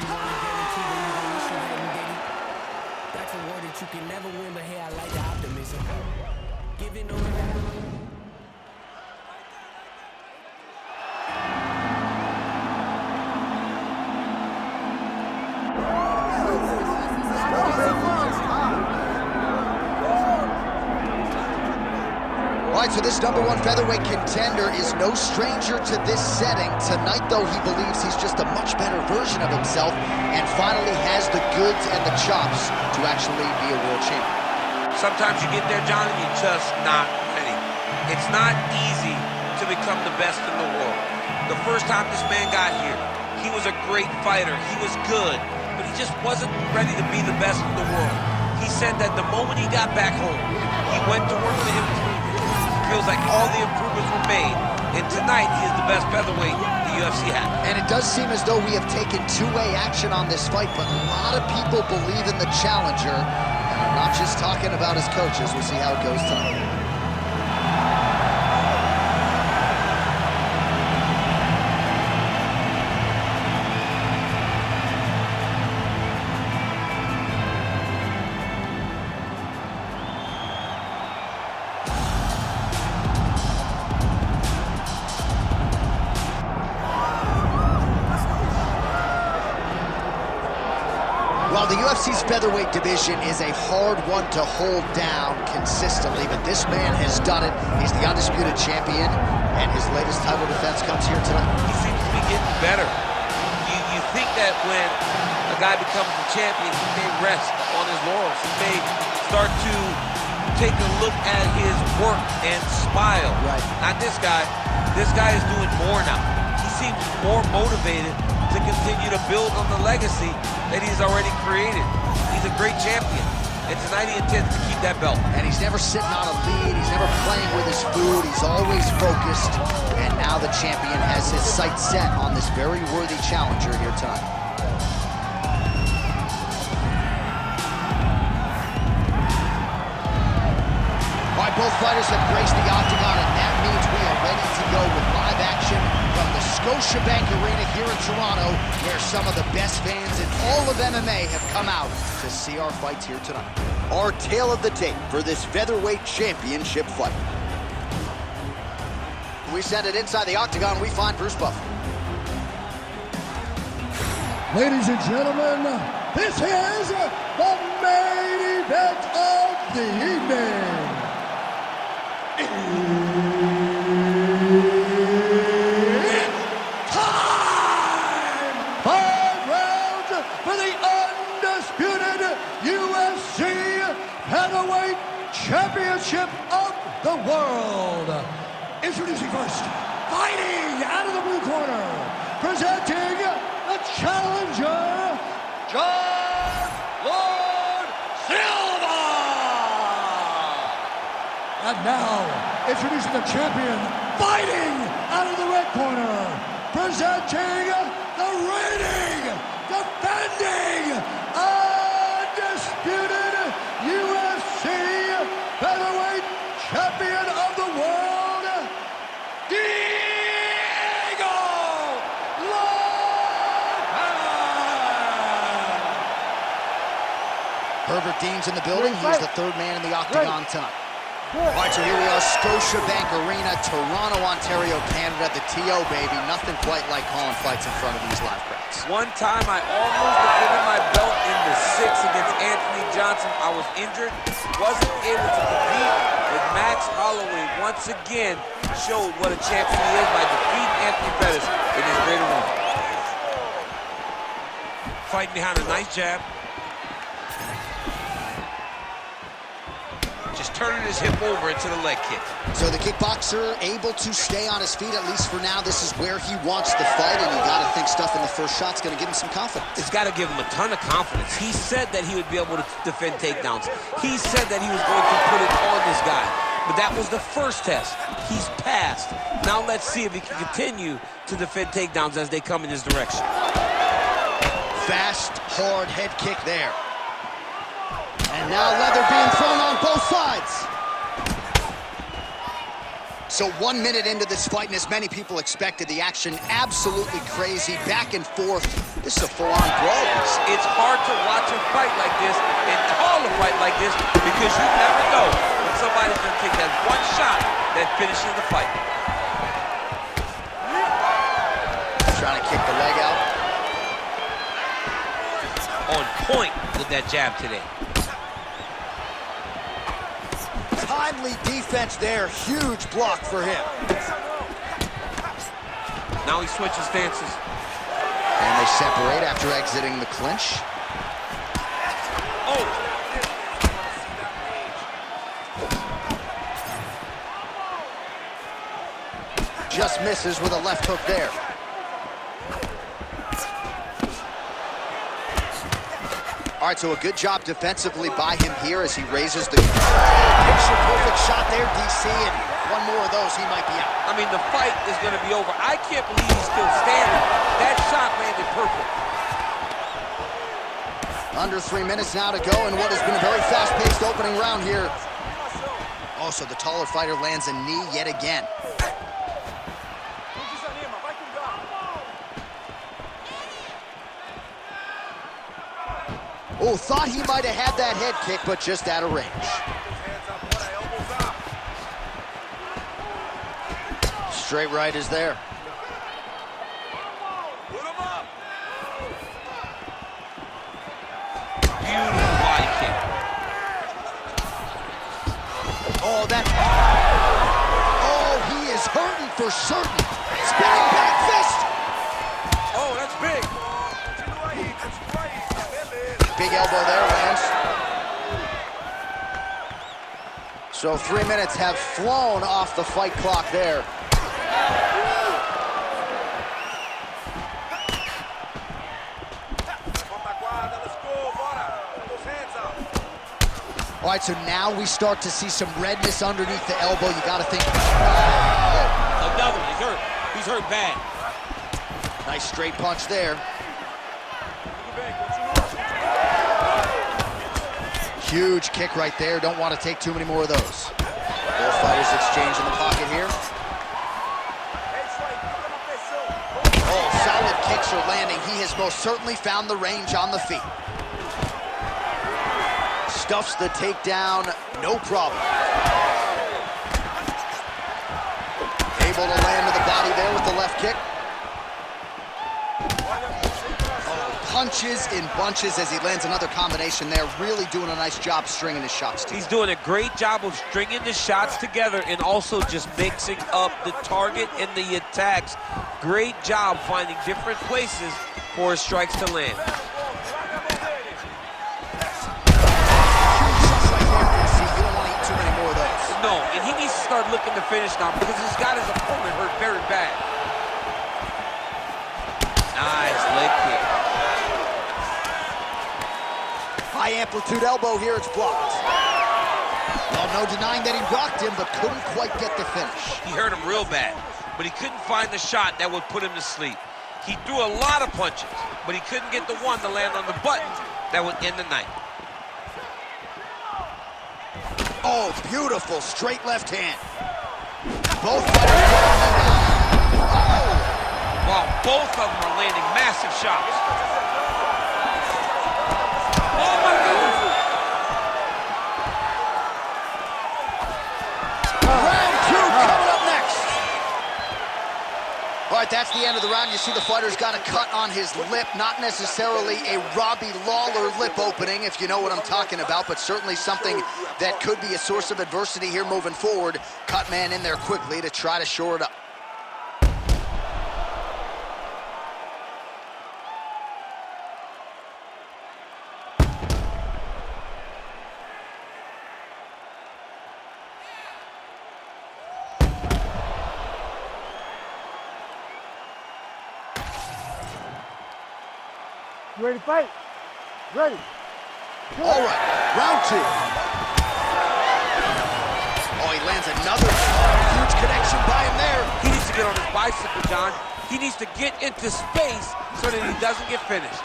you want to guarantee that you gonna wish you hadn't did it. That's a word that you can never win, but hey, I like the optimism. Giving on that. All right, so this #1 featherweight contender is no stranger to this setting. Tonight, though, he believes he's just a much better version of himself and finally has the goods and the chops to actually be a world champion. Sometimes you get there, John, and you're just not ready. It's not easy to become the best in the world. The first time this man got here, he was a great fighter. He was good, but he just wasn't ready to be the best in the world. He said that the moment he got back home, he went to work for him. Feels like all the improvements were made, and tonight he is the best featherweight the UFC had. And it does seem as though we have taken two-way action on this fight, but a lot of people believe in the challenger, and I'm not just talking about his coaches. We'll see how it goes tonight. Well, the UFC's featherweight division is a hard one to hold down consistently, but this man has done it. He's the undisputed champion, and his latest title defense comes here tonight. He seems to be getting better. You think that when a guy becomes a champion, he may rest on his laurels. He may start to take a look at his work and smile. Right. Not this guy. This guy is doing more now. He seems more motivated to continue to build on the legacy that he's already created. He's a great champion, and tonight he intends to keep that belt. And he's never sitting on a lead, he's never playing with his food, he's always focused, and now the champion has his sights set on this very worthy challenger here tonight. All right, both fighters have graced the octagon, and that means we are ready to go with live action from the Scotiabank Arena here in Toronto, where some of the best fans in all of MMA have come out to see our fights here tonight. Our tale of the tape for this featherweight championship fight. We send it inside the octagon, we find Bruce Buffer. Ladies and gentlemen, this is the main event of the evening. It's time! 5 rounds for the undisputed UFC Heavyweight Championship of the world. Introducing first, fighting out of the blue corner, presenting the challenger, John Lord Silva! And now, introducing the champion, fighting out of the red corner, presenting the reigning, defending, undisputed UFC Featherweight Champion of the world, Diego Lopes! Herbert Dean's in the building. He's the third man in the octagon tonight. All right, so here we are, Scotiabank Arena, Toronto, Ontario, Canada, the TO, baby. Nothing quite like calling fights in front of these live crowds. One time I almost defended my belt in the 6 against Anthony Johnson. I was injured, wasn't able to compete, but Max Holloway once again showed what a champion he is by defeating Anthony Pettis in his greater one. Fighting behind a nice jab. Just turning his hip over into the leg kick. So the kickboxer able to stay on his feet, at least for now. This is where he wants to fight, and you got to think stuff in the first shot's going to give him some confidence. It's got to give him a ton of confidence. He said that he would be able to defend takedowns. He said that he was going to put it on this guy. But that was the first test. He's passed. Now let's see if he can continue to defend takedowns as they come in his direction. Fast, hard head kick there. And now leather being thrown on both sides. So 1 minute into this fight, and as many people expected, the action absolutely crazy, back and forth. This is a full-on brawl. It's hard to watch a fight like this and call a fight like this because you never know when somebody's going to take that one shot that finishes the fight. Trying to kick the leg out. On point with that jab today. Timely defense there, huge block for him. Now he switches stances. And they separate after exiting the clinch. Oh! Just misses with a left hook there. All right, so a good job defensively by him here as he raises the... Picture-perfect shot there, DC, and one more of those, he might be out. I mean, the fight is going to be over. I can't believe he's still standing. That shot landed perfect. Under 3 minutes now to go in what has been a very fast-paced opening round here. Also, the taller fighter lands a knee yet again. Oh, thought he might have had that head kick, but just out of range. Straight right is there. Beautiful body kick. Oh, that... Oh, he is hurting for certain. Spinning back fist. Oh, that's big. Big elbow there, Lance. So 3 minutes have flown off the fight clock there. All right, so now we start to see some redness underneath the elbow. You got to think. Another one. He's hurt. He's hurt bad. Nice straight punch there. Huge kick right there. Don't want to take too many more of those. Both fighters exchange in the pocket here. Oh, solid kicks are landing. He has most certainly found the range on the feet. Stuffs the takedown, no problem. Able to land to the body there with the left kick. Punches in bunches as he lands another combination there. Really doing a nice job stringing his shots together. He's doing a great job of stringing the shots together and also just mixing up the target and the attacks. Great job finding different places for his strikes to land. No, and he needs to start looking to finish now because he's got his opponent hurt very bad. Nice leg kick. High amplitude elbow here, it's blocked. Well, no denying that he rocked him, but couldn't quite get the finish. He hurt him real bad, but he couldn't find the shot that would put him to sleep. He threw a lot of punches, but he couldn't get the one to land on the button that would end the night. Oh, beautiful straight left hand. Both fighters. Oh. Wow, both of them are landing massive shots. Oh my goodness! Round two coming up next. All right, that's the end of the round. You see the fighter's got a cut on his lip. Not necessarily a Robbie Lawler lip opening, if you know what I'm talking about, but certainly something that could be a source of adversity here moving forward. Cut man in there quickly to try to shore it up. You ready to fight? Ready. All right, round two. Oh, he lands another huge connection by him there. He needs to get on his bicycle, John. He needs to get into space so that he doesn't get finished.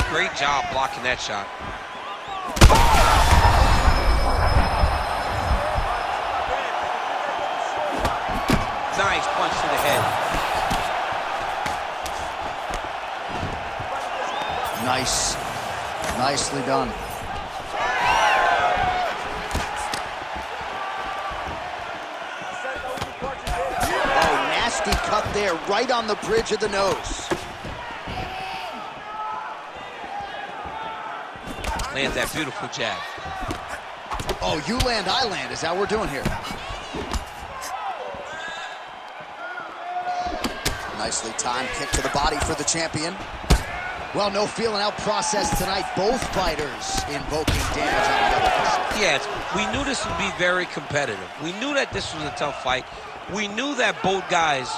Great job blocking that shot. Nice punch to the head. Nice. Nicely done. Oh, nasty cut there, right on the bridge of the nose. Lands that beautiful jab. Oh, you land, I land, is that what we're doing here? Nicely timed kick to the body for the champion. Well, no feeling out process tonight. Both fighters invoking damage on the other. Yes, we knew this would be very competitive. We knew that this was a tough fight. We knew that both guys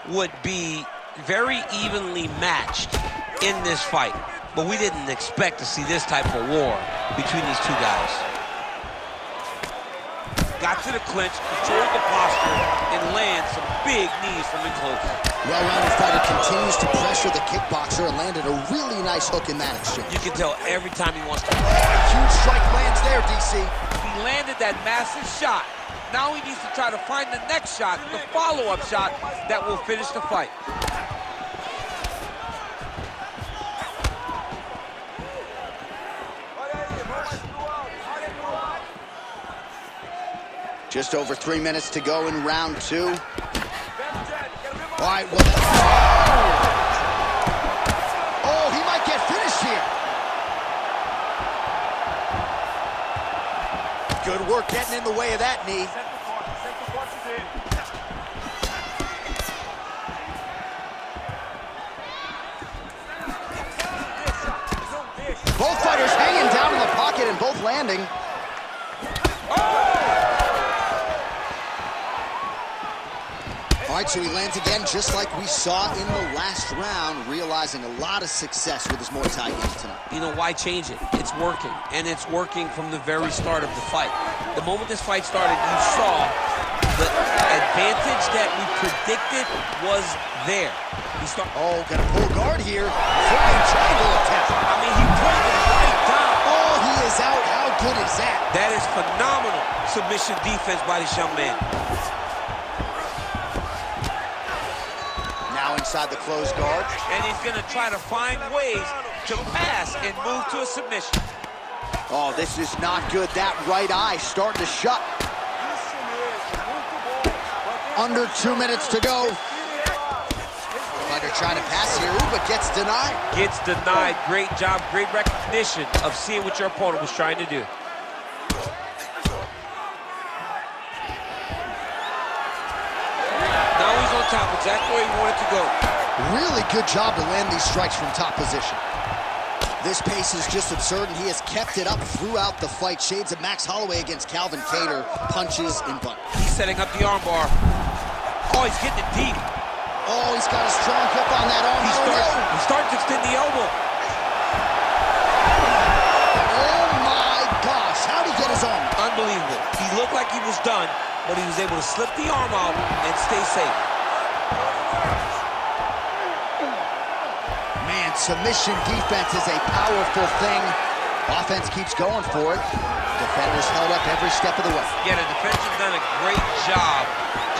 would be very evenly matched in this fight. But we didn't expect to see this type of war between these two guys. Got to the clinch, controlled the posture, and lands some big knees from in close. Well-rounded fighter continues to pressure the kickboxer and landed a really nice hook in that exchange. You can tell every time he wants to. Oh, a huge strike lands there, DC. He landed that massive shot. Now he needs to try to find the next shot, the follow-up shot that will finish the fight. Just over 3 minutes to go in round 2. All right, well, oh, he might get finished here. Good work getting in the way of that knee. Both fighters hanging down in the pocket and both landing. All right, so he lands again just like we saw in the last round, realizing a lot of success with his Muay Thai game tonight. You know, why change it? It's working, and it's working from the very start of the fight. The moment this fight started, you saw the advantage that we predicted was there. Oh, gonna pull guard here. Flipping triangle attempt. I mean, he pulled it right down. Oh, he is out. How good is that? That is phenomenal submission defense by this young man. Now inside the closed guard. And he's gonna try to find ways to pass and move to a submission. Oh, this is not good. That right eye starting to shut. Under 2 minutes to go. Fighter trying to pass here, but gets denied. Gets denied. Great job, great recognition of seeing what your opponent was trying to do. Now he's on top, exactly where he wanted to go. Really good job to land these strikes from top position. This pace is just absurd, and he has kept it up throughout the fight. Shades of Max Holloway against Calvin Kattar, punches and bunt. He's setting up the armbar. Oh, he's getting it deep. Oh, he's got a strong hook on that arm. He's starting to extend the elbow. Oh my gosh, how'd he get his arm? Unbelievable. He looked like he was done, but he was able to slip the arm out and stay safe. Man, submission defense is a powerful thing. Offense keeps going for it. Defenders held up every step of the way. Yeah, the defense has done a great job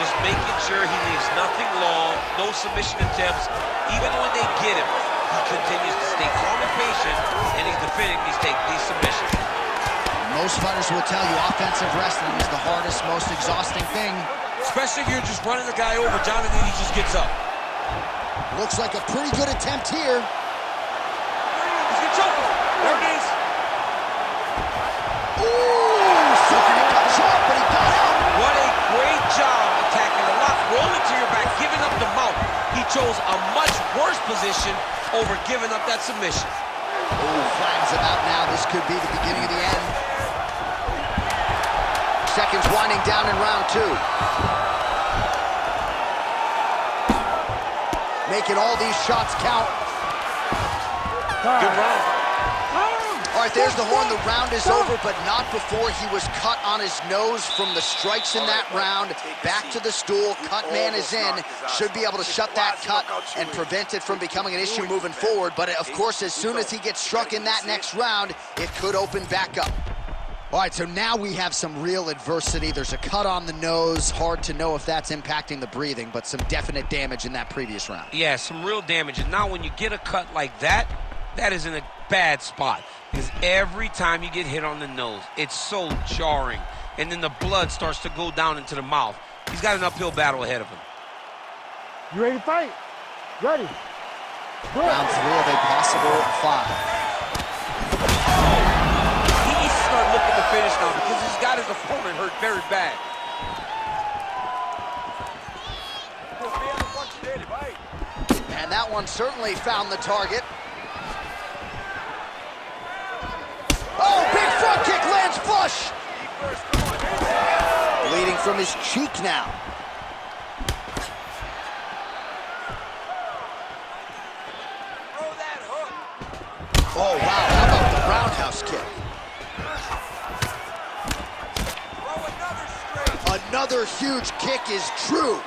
just making sure he leaves nothing long, no submission attempts. Even when they get him, he continues to stay calm and patient, and he's defending these submissions. Most fighters will tell you offensive wrestling is the hardest, most exhausting thing. Especially if you're just running the guy over. Jonathan, he just gets up. Looks like a pretty good attempt here. He's gonna choke him. There it is. Ooh, something to cut short, but he got out. What a great job attacking the lock, rolling to your back, giving up the mount. He chose a much worse position over giving up that submission. Ooh, flags him out now. This could be the beginning of the end. Seconds winding down in round 2. Making all these shots count. Good round. All right, there's the horn. The round is over, but not before he was cut on his nose from the strikes in that round. Back to the stool. Cut man is in. Should be able to shut that cut and prevent it from becoming an issue moving forward. But, of course, as soon as he gets struck in that next round, it could open back up. All right, so now we have some real adversity. There's a cut on the nose. Hard to know if that's impacting the breathing, but some definite damage in that previous round. Yeah, some real damage. And now when you get a cut like that, that is in a bad spot. Because every time you get hit on the nose, it's so jarring. And then the blood starts to go down into the mouth. He's got an uphill battle ahead of him. You ready to fight? Ready. Good. Round 3 of a possible 5. He needs to start looking to finish now because he's got his opponent hurt very bad. And that one certainly found the target. Oh, big front kick lands flush. Bleeding from his cheek now. Oh, wow, how about the roundhouse kick? Another huge kick is true.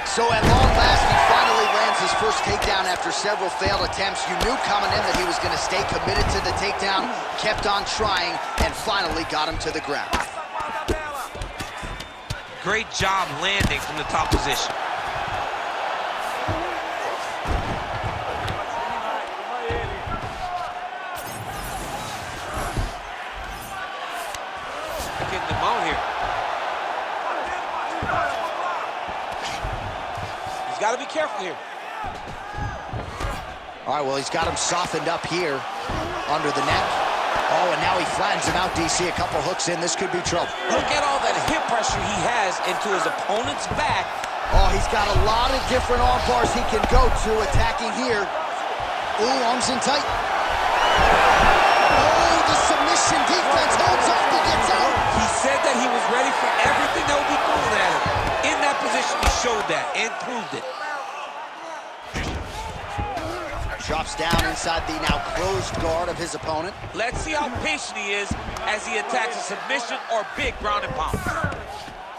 So at long last, he finally lands his first takedown after several failed attempts. You knew coming in that he was going to stay committed to the takedown, kept on trying, and finally got him to the ground. Great job landing from the top position. Getting them out here. He's got to be careful here. All right, well, he's got him softened up here under the neck. Oh, and now he flattens him out, DC. A couple hooks in. This could be trouble. Look at all that hip pressure he has into his opponent's back. Oh, he's got a lot of different arm bars he can go to attacking here. Ooh, arms in tight. Oh, the submission defense holds off. He gets out. He said that he was ready for everything that would be thrown at him. In that position, he showed that and proved it. Drops down inside the now closed guard of his opponent. Let's see how patient he is as he attacks a submission or big ground and pound.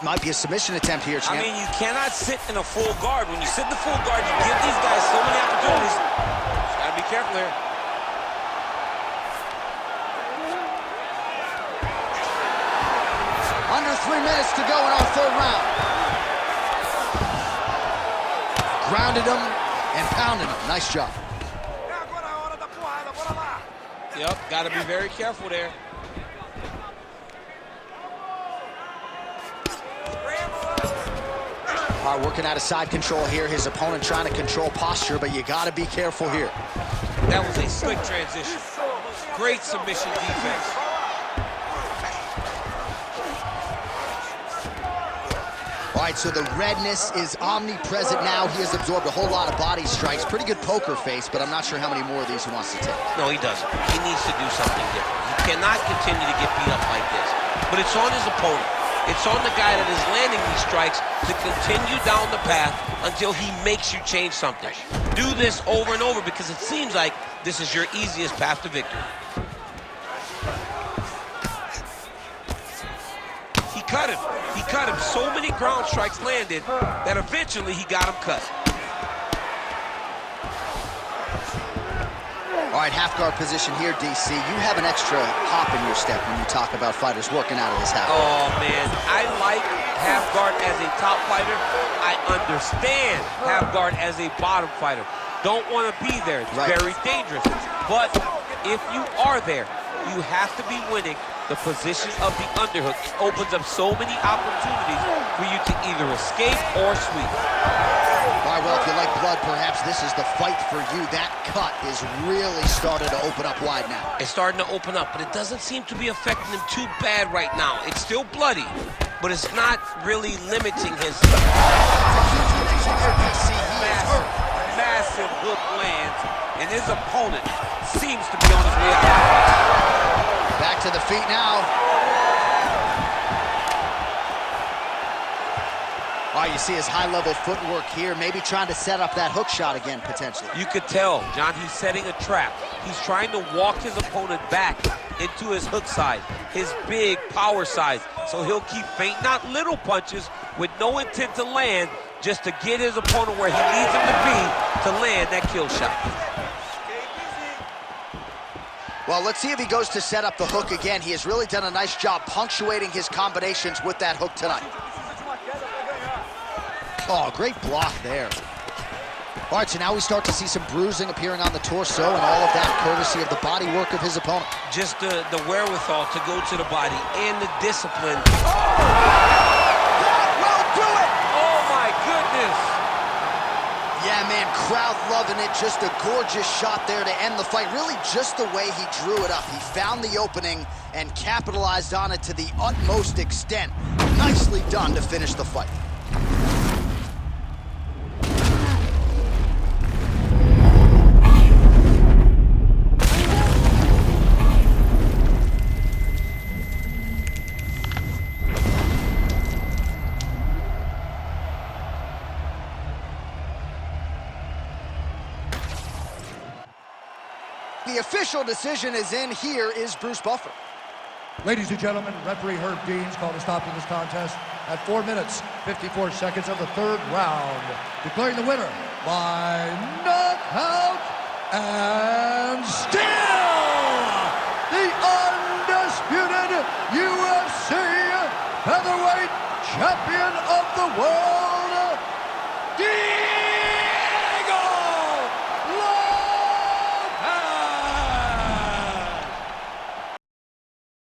Might be a submission attempt here, champ. I mean, you cannot sit in a full guard. When you sit in the full guard, you give these guys so many opportunities. Just gotta be careful here. Under 3 minutes to go in our 3rd round. Grounded him and pounded him. Nice job. Yep, gotta be very careful there. All right, working out of side control here. His opponent trying to control posture, but you gotta be careful here. That was a slick transition. Great submission defense. All right, so the redness is omnipresent now. He has absorbed a whole lot of body strikes. Pretty good poker face, but I'm not sure how many more of these he wants to take. No, he doesn't. He needs to do something different. He cannot continue to get beat up like this. But it's on his opponent. It's on the guy that is landing these strikes to continue down the path until he makes you change something. Do this over and over because it seems like this is your easiest path to victory. He cut him. He cut him. So many ground strikes landed that eventually he got him cut. All right, half guard position here, DC. You have an extra hop in your step when you talk about fighters working out of this half guard. Oh, man. I like half guard as a top fighter. I understand half guard as a bottom fighter. Don't want to be there. It's very dangerous. But if you are there, you have to be winning the position of the underhook. It opens up so many opportunities for you to either escape or sweep. All right, well, if you like blood, perhaps this is the fight for you. That cut is really started to open up wide now. It's starting to open up, but it doesn't seem to be affecting him too bad right now. It's still bloody, but it's not really limiting his... Massive hook lands, and his opponent seems to be on his way out. Back to the feet now. All right, you see his high-level footwork here, maybe trying to set up that hook shot again, potentially. You could tell, John, he's setting a trap. He's trying to walk his opponent back into his hook side, his big power side. So he'll keep feinting out little punches with no intent to land, just to get his opponent where he needs him to be to land that kill shot. Well, let's see if he goes to set up the hook again. He has really done a nice job punctuating his combinations with that hook tonight. Oh, great block there. All right, so now we start to see some bruising appearing on the torso, and all of that courtesy of the body work of his opponent. Just the wherewithal to go to the body and the discipline. That will do it! Oh, my goodness! Yeah, man, crowd loving it. Just a gorgeous shot there to end the fight. Really just the way he drew it up. He found the opening and capitalized on it to the utmost extent. Nicely done to finish the fight. The official decision is in. Here is Bruce Buffer. Ladies and gentlemen, referee Herb Dean's called a stop to this contest at 4 minutes, 54 seconds of the third round, declaring the winner by knockout and still the undisputed UFC featherweight champion of the world, Dean!